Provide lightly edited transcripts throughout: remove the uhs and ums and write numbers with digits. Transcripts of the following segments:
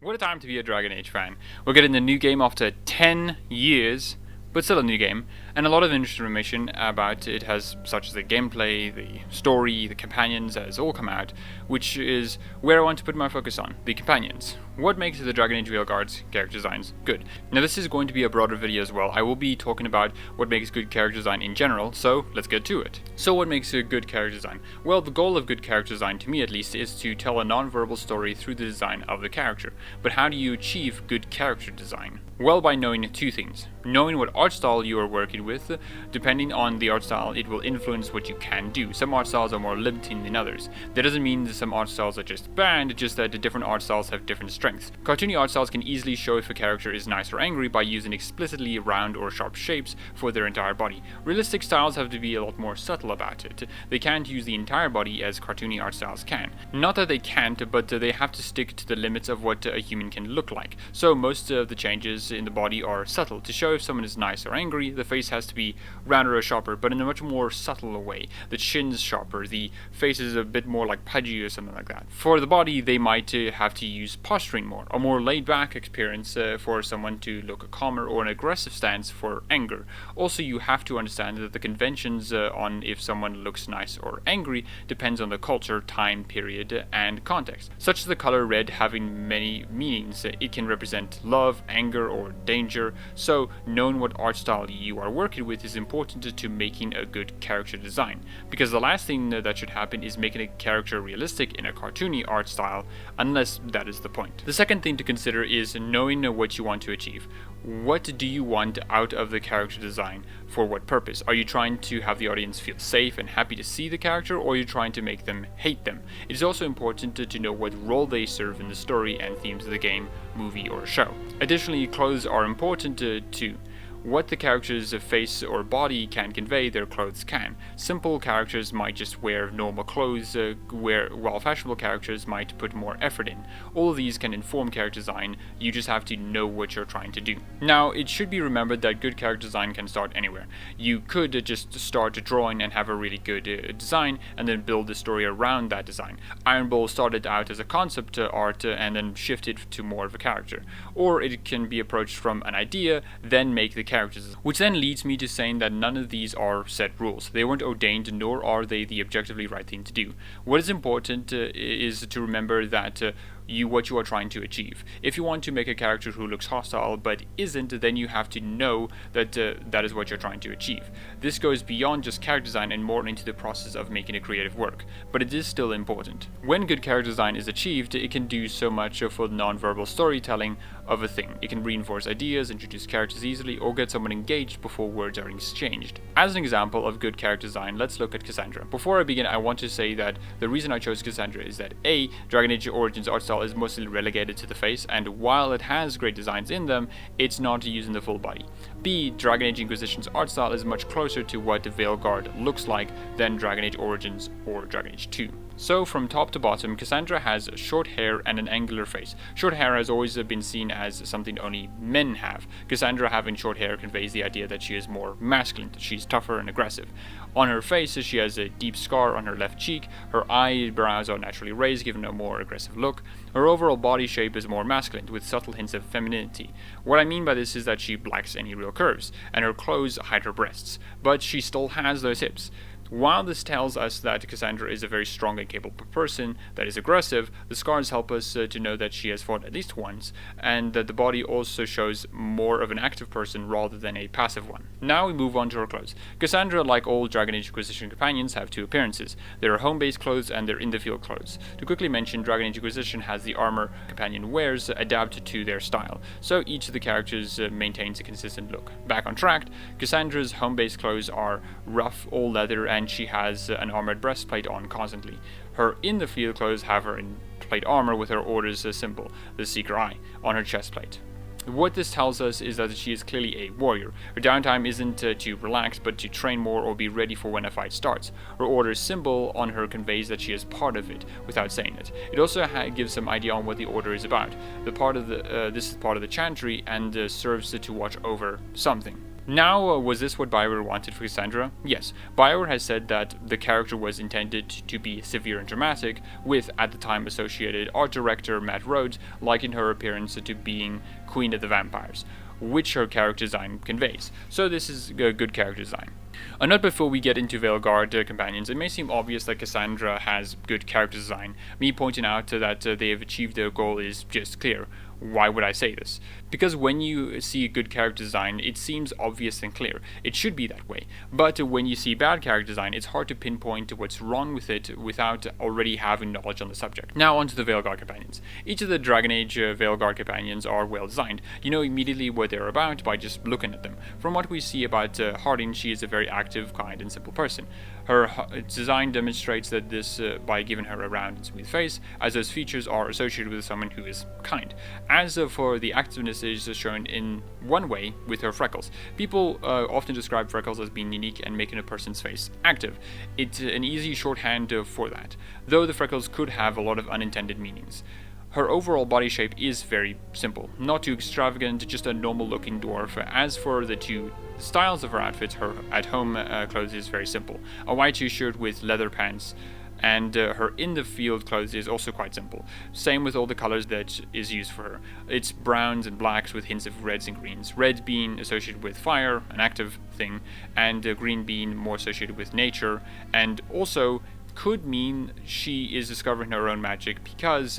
What a time to be a Dragon Age fan. We're getting a new game after 10 years, but still a new game, and a lot of interesting information about it has, such as the gameplay, the story, the companions, has all come out, which is where I want to put my focus on, the companions. What makes the Dragon Age Veilguard's character designs good? Now this is going to be a broader video as well. I will be talking about what makes good character design in general, so let's get to it. So what makes a good character design? Well, the goal of good character design, to me at least, is to tell a non-verbal story through the design of the character. But how do you achieve good character design? Well, by knowing two things. Knowing what art style you are working with. Depending on the art style, it will influence what you can do. Some art styles are more limiting than others. That doesn't mean that some art styles are just bad, it's just that the different art styles have different strengths. Cartoony art styles can easily show if a character is nice or angry by using explicitly round or sharp shapes for their entire body. Realistic styles have to be a lot more subtle about it. They can't use the entire body as cartoony art styles can. Not that they can't, but they have to stick to the limits of what a human can look like. So most of the changes in the body are subtle. To show if someone is nice or angry, the face has to be rounder or sharper, but in a much more subtle way. The chin's sharper, the face is a bit more like pudgy or something like that. For the body, they might have to use posturing more, a more laid-back appearance for someone to look calmer, or an aggressive stance for anger. Also, you have to understand that the conventions on if someone looks nice or angry depends on the culture, time, period, and context. Such as the color red having many meanings. It can represent love, anger, or danger, so knowing what art style you are working with is important to making a good character design, because the last thing that should happen is making a character realistic in a cartoony art style, unless that is the point. The second thing to consider is knowing what you want to achieve. What do you want out of the character design? For what purpose? Are you trying to have the audience feel safe and happy to see the character, or are you trying to make them hate them? It is also important to know what role they serve in the story and themes of the game, movie, or show. Additionally, clothes are important too. What the character's face or body can convey, their clothes can. Simple characters might just wear normal clothes, while fashionable characters might put more effort in. All of these can inform character design, you just have to know what you're trying to do. Now, it should be remembered that good character design can start anywhere. You could just start drawing and have a really good design, and then build the story around that design. Iron Bull started out as a concept art and then shifted to more of a character. Or it can be approached from an idea, then make the characters, which then leads me to saying that none of these are set rules. They weren't ordained, nor are they the objectively right thing to do. What is important is to remember that what you are trying to achieve. If you want to make a character who looks hostile but isn't, then you have to know that that is what you're trying to achieve. This goes beyond just character design and more into the process of making a creative work, but it is still important. When good character design is achieved, it can do so much for the non-verbal storytelling of a thing. It can reinforce ideas, introduce characters easily, or get someone engaged before words are exchanged. As an example of good character design, let's look at Cassandra. Before I begin, I want to say that the reason I chose Cassandra is that A, Dragon Age Origins art style is mostly relegated to the face, and while it has great designs in them, it's not using the full body. B, Dragon Age Inquisition's art style is much closer to what Veilguard looks like than Dragon Age Origins or Dragon Age 2. So from top to bottom, Cassandra has short hair and an angular face. Short hair has always been seen as something only men have. Cassandra having short hair conveys the idea that she is more masculine, that she's tougher and aggressive. On her face, she has a deep scar on her left cheek, her eyebrows are naturally raised, giving a more aggressive look. Her overall body shape is more masculine, with subtle hints of femininity. What I mean by this is that she lacks any real curves, and her clothes hide her breasts, but she still has those hips. While this tells us that Cassandra is a very strong and capable person that is aggressive, the scars help us to know that she has fought at least once, and that the body also shows more of an active person rather than a passive one. Now we move on to her clothes. Cassandra, like all Dragon Age Inquisition companions, have two appearances. There are home-based clothes and they're in-the-field clothes. To quickly mention, Dragon Age Inquisition has the armor companion wears adapted to their style, so each of the characters maintains a consistent look. Back on track, Cassandra's home-based clothes are rough, all leather, and she has an armored breastplate on constantly. Her in-the-field clothes have her in plate armor with her orders symbol, the Seeker Eye, on her chest plate. What this tells us is that she is clearly a warrior. Her downtime isn't to relax, but to train more or be ready for when a fight starts. Her order symbol on her conveys that she is part of it, without saying it. It also gives some idea on what the order is about. This is part of the chantry and serves to watch over something. Now, was this what Bioware wanted for Cassandra? Yes. Bioware has said that the character was intended to be severe and dramatic, with, at the time, associated art director Matt Rhodes likened her appearance to being Queen of the Vampires, which her character design conveys. So this is a good character design. A note before we get into Veilguard companions: it may seem obvious that Cassandra has good character design. Me pointing out that they have achieved their goal is just clear. Why would I say this? Because when you see a good character design, it seems obvious and clear. It should be that way. But when you see bad character design, it's hard to pinpoint what's wrong with it without already having knowledge on the subject. Now onto the Veilguard companions. Each of the Dragon Age Veilguard companions are well designed. You know immediately what they're about by just looking at them. From what we see about Harding, she is a very active, kind, and simple person. Her design demonstrates that this by giving her a round and smooth face, as those features are associated with someone who is kind. As for the activeness, it is shown in one way with her freckles. People often describe freckles as being unique and making a person's face active. It's an easy shorthand for that, though the freckles could have a lot of unintended meanings. Her overall body shape is very simple, not too extravagant, just a normal looking dwarf. As for the two styles of her outfits, her at-home clothes is very simple. A white t-shirt with leather pants, and her in-the-field clothes is also quite simple. Same with all the colors that is used for her. It's browns and blacks with hints of reds and greens. Red being associated with fire, an active thing, and green being more associated with nature, and also could mean she is discovering her own magic, because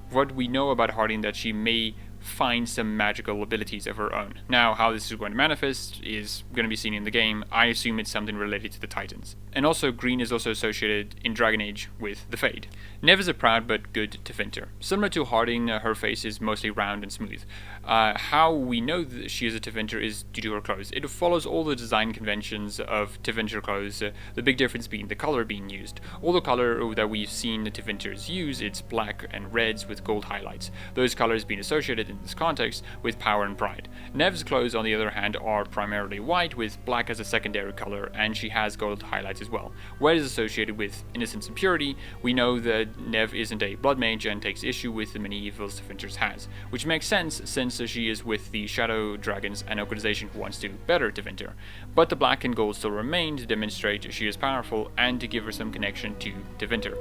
what we know about Harding that she may find some magical abilities of her own. Now, how this is going to manifest is going to be seen in the game. I assume it's something related to the Titans. And also, green is also associated in Dragon Age with the Fade. Nev is a proud but good Tevinter. Similar to Harding, her face is mostly round and smooth. How we know that she is a Tevinter is due to her clothes. It follows all the design conventions of Tevinter clothes, the big difference being the color being used. All the color that we've seen the Tevinters use, it's black and reds with gold highlights. Those colors being associated in this context with power and pride. Nev's clothes, on the other hand, are primarily white with black as a secondary color, and she has gold highlights as well. Red is associated with innocence and purity. We know that Nev isn't a blood mage and takes issue with the many evils Tevinters has, which makes sense since she is with the Shadow Dragons, an organization who wants to better Tevinter. But the black and gold still remain to demonstrate she is powerful and to give her some connection to Tevinter.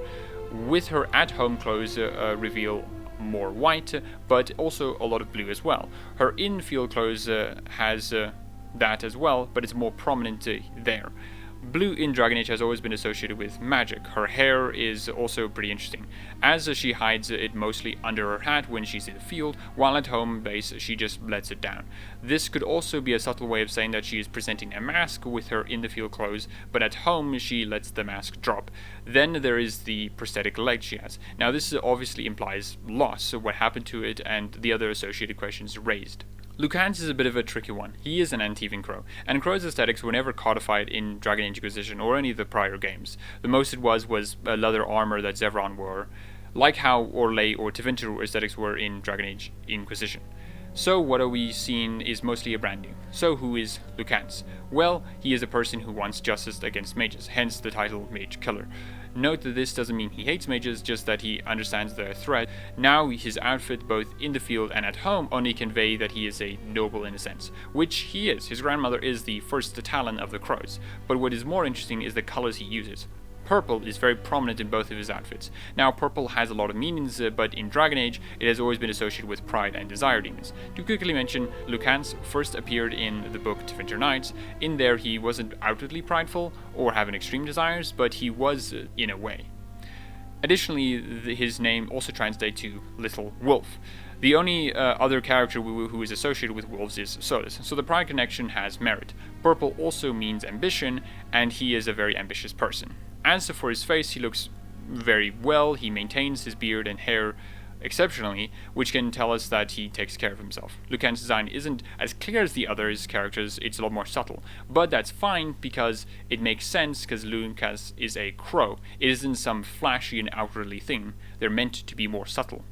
With her at-home clothes reveal more white, but also a lot of blue as well. Her in-field clothes has that as well, but it's more prominent there. Blue in Dragon Age has always been associated with magic. Her hair is also pretty interesting, as she hides it mostly under her hat when she's in the field, while at home base she just lets it down. This could also be a subtle way of saying that she is presenting a mask with her in the field clothes, but at home she lets the mask drop. Then there is the prosthetic leg she has. Now this obviously implies loss, so what happened to it, and the other associated questions raised. Lucan's is a bit of a tricky one. He is an anti-thieving crow, and crow's aesthetics were never codified in Dragon Age Inquisition or any of the prior games. The most it was a leather armor that Zevran wore, like how Orlais or Tevinter aesthetics were in Dragon Age Inquisition. So what are we seeing is mostly a brand new. So who is Lucans? Well, he is a person who wants justice against mages, hence the title Mage Killer. Note that this doesn't mean he hates mages, just that he understands their threat. Now his outfit, both in the field and at home, only convey that he is a noble in a sense, which he is. His grandmother is the first Talon of the Crows, but what is more interesting is the colors he uses. Purple is very prominent in both of his outfits. Now, purple has a lot of meanings, but in Dragon Age, it has always been associated with pride and desire demons. To quickly mention, Lucans first appeared in the book Tevinter Nights. In there, he wasn't outwardly prideful or having extreme desires, but he was in a way. Additionally, his name also translates to Little Wolf. The only other character who is associated with wolves is Solus, so the pride connection has merit. Purple also means ambition, and he is a very ambitious person. As for his face, he looks very well. He maintains his beard and hair exceptionally, which can tell us that he takes care of himself. Lucan's design isn't as clear as the others' characters, it's a lot more subtle. But that's fine because it makes sense because Lucas is a crow. It isn't some flashy and outwardly thing. They're meant to be more subtle.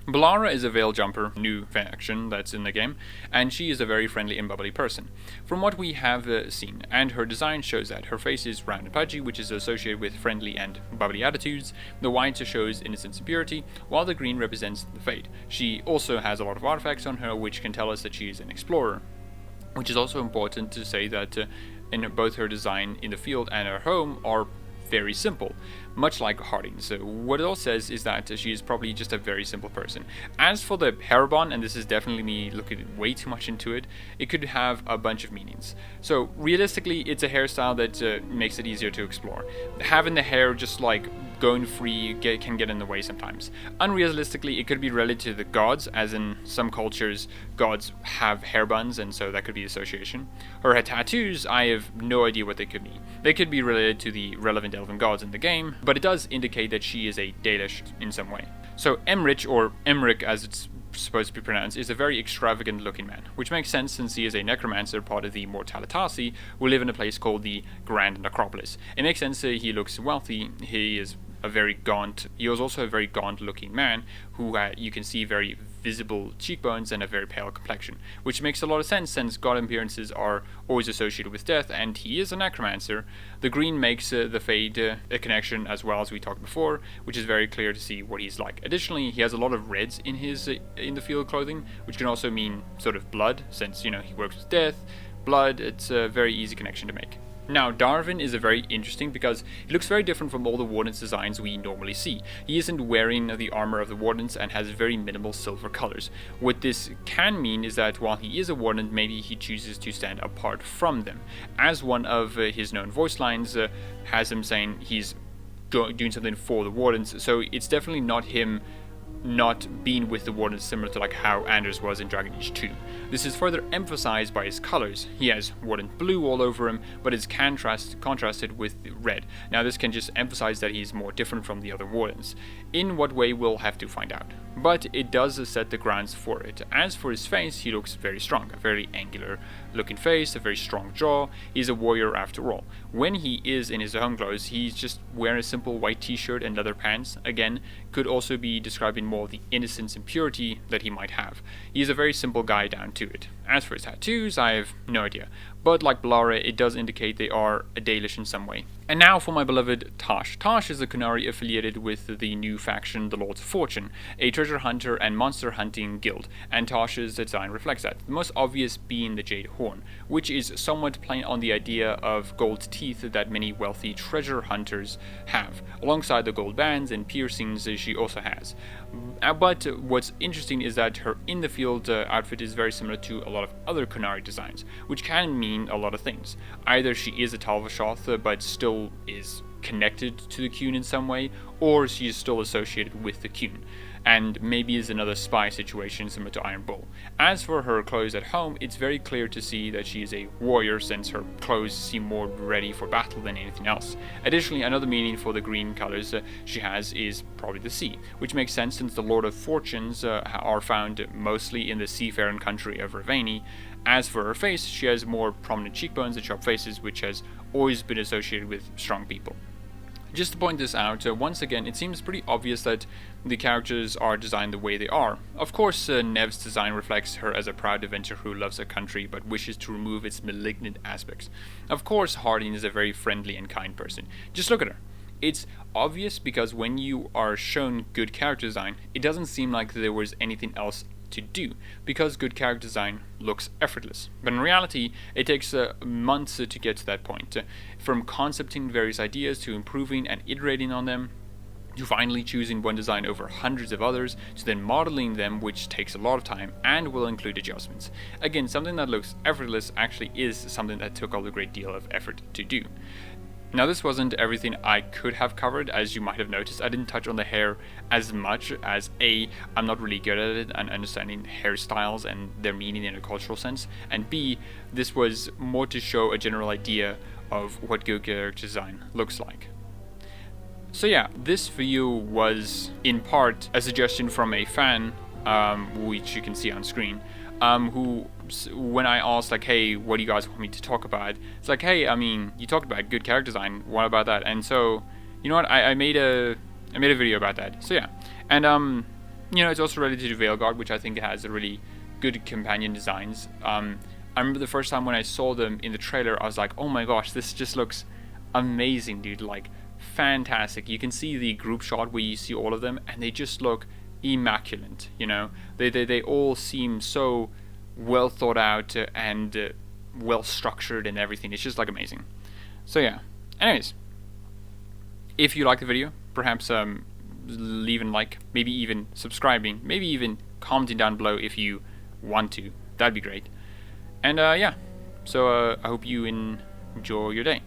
Bellara is a Veil Jumper, new faction that's in the game, and she is a very friendly and bubbly person. From what we have seen, and her design shows that her face is round and pudgy, which is associated with friendly and bubbly attitudes. The white shows innocence and purity, while the green represents the fate. She also has a lot of artifacts on her, which can tell us that she is an explorer. which is also important to say that in both her design in the field and her home are very simple, much like Harding's. So what it all says is that she is probably just a very simple person. As for the hairband, and this is definitely me looking way too much into it, it could have a bunch of meanings. So realistically, it's a hairstyle that makes it easier to explore. Having the hair just like going free can get in the way sometimes. Unrealistically, it could be related to the gods, as in some cultures, gods have hair buns, and so that could be association. Her tattoos, I have no idea what they could be. They could be related to the relevant elven gods in the game, but it does indicate that she is a Dalish in some way. So Emrich, or Emric as it's supposed to be pronounced, is a very extravagant looking man, which makes sense since he is a necromancer, part of the Mortalitasi, who live in a place called the Grand Necropolis. It makes sense that he looks wealthy. He is also a very gaunt looking man who you can see very visible cheekbones and a very pale complexion, which makes a lot of sense since god appearances are always associated with death, and he is a necromancer. The green makes the Fade a connection as well, as we talked before, which is very clear to see what he's like. Additionally, he has a lot of reds in his in the field clothing, which can also mean sort of blood, since he works with death, blood. It's a very easy connection to make. Now, Darwin is very interesting because he looks very different from all the Wardens designs we normally see. He isn't wearing the armor of the Wardens and has very minimal silver colors. What this can mean is that while he is a Warden, maybe he chooses to stand apart from them. As one of his known voice lines has him saying he's doing something for the Wardens, so it's definitely not him not being with the Wardens, similar to like how Anders was in Dragon Age 2. This is further emphasized by his colors. He has Warden blue all over him, but it's contrasted with red. Now this can just emphasize that he's more different from the other Wardens. In what way, we'll have to find out. But it does set the grounds for it. As for his face, he looks very strong, a very angular looking face, a very strong jaw. He's a warrior after all. When he is in his home clothes, he's just wearing a simple white t-shirt and leather pants. Again, could also be describing more of the innocence and purity that he might have. He's a very simple guy down to it. As for his tattoos, I have no idea. But like Blara, it does indicate they are a Dalish in some way. And now for my beloved Tosh. Tosh is a Qunari affiliated with the new faction, the Lords of Fortune, a treasure hunter and monster hunting guild, and Tosh's design reflects that. The most obvious being the Jade Horn, which is somewhat playing on the idea of gold teeth that many wealthy treasure hunters have, alongside the gold bands and piercings she also has. But what's interesting is that her in-the-field outfit is very similar to a lot of other Qunari designs, which can mean a lot of things. Either she is a Talvashoth, but still is connected to the Qun in some way, or she is still associated with the Qun, and maybe is another spy situation similar to Iron Bull. As for her clothes at home, it's very clear to see that she is a warrior, since her clothes seem more ready for battle than anything else. Additionally, another meaning for the green colors she has is probably the sea, which makes sense since the Lord of Fortunes are found mostly in the seafaring country of Ravani. As for her face, she has more prominent cheekbones and sharp faces, which has always been associated with strong people. Just to point this out, once again, it seems pretty obvious that the characters are designed the way they are. Of course, Nev's design reflects her as a proud adventurer who loves her country but wishes to remove its malignant aspects. Of course, Harding is a very friendly and kind person. Just look at her. It's obvious because when you are shown good character design, it doesn't seem like there was anything else to do, because good character design looks effortless. But in reality, it takes months to get to that point. From concepting various ideas to improving and iterating on them, to finally choosing one design over hundreds of others, to then modeling them, which takes a lot of time and will include adjustments. Again, something that looks effortless actually is something that took a great deal of effort to do. Now, this wasn't everything I could have covered. As you might have noticed, I didn't touch on the hair as much as A, I'm not really good at it and understanding hairstyles and their meaning in a cultural sense, and B, this was more to show a general idea of what good character design looks like. So yeah, this video was in part a suggestion from a fan, which you can see on screen, who, when I asked like, hey, what do you guys want me to talk about? It's like, hey, I mean, you talked about good character design. What about that? And so, you know what? I made a video about that. So yeah, and it's also related to Veilguard, which I think has a really good companion designs. I remember the first time when I saw them in the trailer, I was like, oh my gosh, this just looks amazing, dude. Like, fantastic. You can see the group shot where you see all of them, and they just look immaculate. They all seem so well thought out and well structured and everything. It's just like amazing. So yeah. Anyways, if you like the video, perhaps leaving a like, maybe even subscribing, maybe even commenting down below if you want to. That'd be great. And yeah, so I hope you enjoy your day.